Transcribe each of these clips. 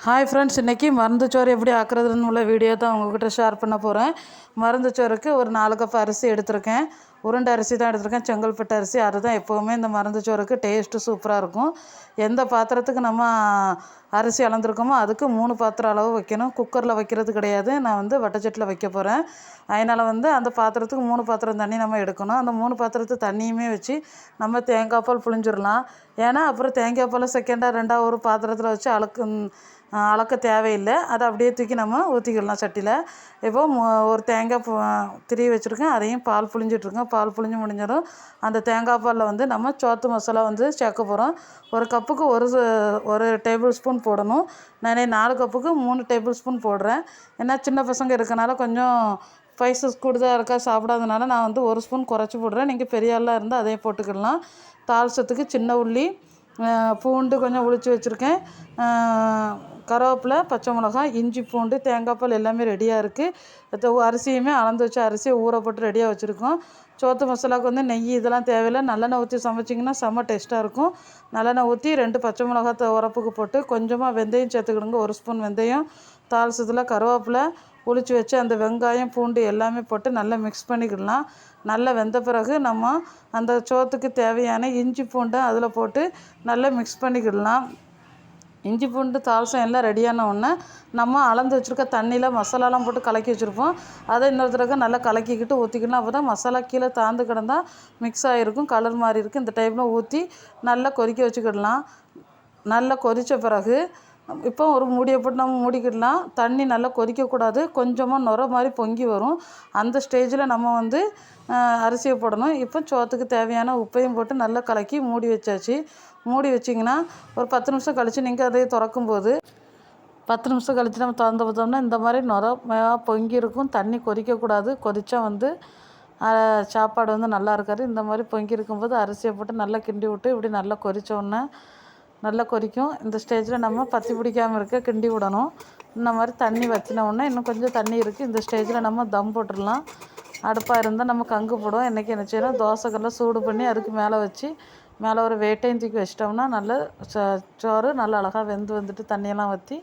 Hi friends, இன்றைக்கி மருந்து சோறு எப்படி ஆக்குறதுன்னு உள்ள வீடியோ தான் உங்கள்கிட்ட ஷேர் பண்ண போகிறேன். மருந்து சோறுக்கு ஒரு 4 கப் அரிசி எடுத்திருக்கேன். உருண்டை அரிசி தான் எடுத்திருக்கேன், செங்கல்பட்டு அரிசி. அதுதான் எப்போவுமே இந்த மருந்து சோறுக்கு டேஸ்ட்டு சூப்பராக இருக்கும். எந்த பாத்திரத்துக்கு நம்ம அரிசி அளந்துருக்கோமோ அதுக்கு 3 பாத்திரம் அளவு வைக்கணும். குக்கரில் வைக்கிறது கிடையாது, நான் வட்டச்சட்டியில் வைக்க போகிறேன். அதனால் அந்த பாத்திரத்துக்கு 3 பாத்திரம் தண்ணி நம்ம எடுக்கணும். அந்த 3 பாத்திரத்து தண்ணியுமே வச்சு நம்ம தேங்காய் பால் புழிஞ்சிடலாம். ஏன்னா அப்புறம் தேங்காய் பால் செகண்டாக 2ஆக ஒரு பாத்திரத்தில் வச்சு அளக்க தேவையில்லை. அதை அப்படியே தூக்கி நம்ம ஊற்றிக்கிடலாம் சட்டியில். இப்போது ஒரு தேங்காய் திரி வச்சுருக்கேன், அதையும் பால் புழிஞ்சிட்ருக்கேன். பால் புழிஞ்சு முடிஞ்சிடும். அந்த தேங்காய் பாலில் நம்ம சோத்து மசாலா சேர்க்க போகிறோம். ஒரு கப்புக்கு ஒரு டேபிள் ஸ்பூன் போடணும். நான் 4 கப்புக்கு 3 டேபிள் ஸ்பூன் போடுறேன். ஏன்னா சின்ன பசங்க இருக்கனால கொஞ்சம் ஸ்பைசஸ் கூடுதலாக இருக்கா சாப்பிடாதனால நான் 1 ஸ்பூன் குறைச்சி போடுறேன். நீங்கள் பெரிய ஆளாக இருந்தால் அதையும் போட்டுக்கிடலாம். தாளிச்சத்துக்கு சின்ன உள்ளி, பூண்டு கொஞ்சம் உளிச்சு வச்சுருக்கேன், கருவேப்பிலை, பச்சை மிளகாய், இஞ்சி, பூண்டு, தேங்காய் பால் எல்லாமே ரெடியாக இருக்குது. அரிசியுமே அளந்து வச்ச அரிசியை ஊற போட்டு ரெடியாக வச்சுருக்கோம். சோத்து மசாலாவுக்கு நெய் இதெல்லாம் தேவையில்லை. நல்லெண்ணெய் ஊற்றி சமைச்சிங்கன்னா செம்ம டேஸ்ட்டாக இருக்கும். நல்லெண்ணெய் ஊற்றி 2 பச்சை மிளகாய் உரப்புக்கு போட்டு கொஞ்சமாக வெந்தயம் சேர்த்துக்கிடுங்க. 1 ஸ்பூன் வெந்தயம், தாளிச்சத்தில் கருவேப்பிலை, உளிச்சு வச்சு அந்த வெங்காயம், பூண்டு எல்லாமே போட்டு நல்லா மிக்ஸ் பண்ணிக்கிடலாம். நல்லா வெந்த பிறகு நம்ம அந்த சோத்துக்கு தேவையான இஞ்சி பூண்டை அதில் போட்டு நல்லா மிக்ஸ் பண்ணிக்கிடலாம். இஞ்சி பூண்டு தாளிசம் எல்லாம் ரெடியான உடனே நம்ம அளந்து வச்சுருக்க தண்ணியில் மசாலாலாம் போட்டு கலக்கி வச்சுருப்போம். அதை இன்னொரு தடவை நல்லா கலக்கிக்கிட்டு ஊற்றிக்கணும். அப்போ தான் மசாலா கீழே தாழ்ந்து கிடந்தால் மிக்ஸ் ஆகிருக்கும், கலர் மாதிரி இருக்குது. இந்த டைமில் ஊற்றி நல்லா கொதிக்க வச்சுக்கிடலாம். நல்லா கொதித்த பிறகு இப்போ ஒரு மூடியை போட்டு நம்ம மூடிக்கிடலாம். தண்ணி நல்லா கொதிக்கக்கூடாது, கொஞ்சமாக நுர மாதிரி பொங்கி வரும். அந்த ஸ்டேஜில் நம்ம அரிசியை போடணும். இப்போ சோத்துக்கு தேவையான உப்பையும் போட்டு நல்லா கலக்கி மூடி வச்சாச்சு. மூடி வச்சிங்கன்னா ஒரு 10 நிமிஷம் கழித்து நீங்கள் அதை திறக்கும்போது 10 நிமிஷம் கழித்து நம்ம திறந்து பார்த்தோம்னா இந்த மாதிரி நுர பொங்கி இருக்கும். தண்ணி கொதிக்கக்கூடாது. கொதித்தா சாப்பாடு நல்லா இருக்காது. இந்த மாதிரி பொங்கி இருக்கும்போது அரிசியை போட்டு நல்லா கிண்டி விட்டு இப்படி நல்லா கொதித்தோடனே நல்லா கொதிக்கும். இந்த ஸ்டேஜில் நம்ம பத்தி பிடிக்காமல் இருக்க கிண்டி விடணும். இந்த மாதிரி தண்ணி வற்றினோடனே இன்னும் கொஞ்சம் தண்ணி இருக்குது. இந்த ஸ்டேஜில் நம்ம தம் போட்டுடலாம். அடுப்பாக இருந்தால் நம்ம கங்கு போடுவோம். இன்றைக்கி என்ன செய்யணும், தோசைக்கல்லை சூடு பண்ணி அதுக்கு மேலே வச்சு மேலே ஒரு வேட்டையும் தூக்கி வச்சிட்டோம்னா நல்ல சோறு நல்லா அழகாக வந்துட்டு தண்ணியெல்லாம் வற்றி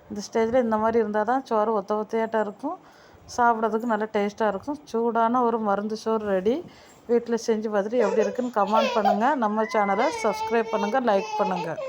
இந்த ஸ்டேஜில் இந்த மாதிரி இருந்தால் தான் சோறு ஒத்தையாட்டாக இருக்கும். சாப்பிட்றதுக்கு நல்லா டேஸ்ட்டாக இருக்கும். சூடான ஒரு மருந்து சோறு ரெடி. வீட்டில் செஞ்சு பார்த்துட்டு எப்படி இருக்குன்னு கமெண்ட் பண்ணுங்கள். நம்ம சேனலை சப்ஸ்கிரைப் பண்ணுங்கள், லைக் பண்ணுங்கள்.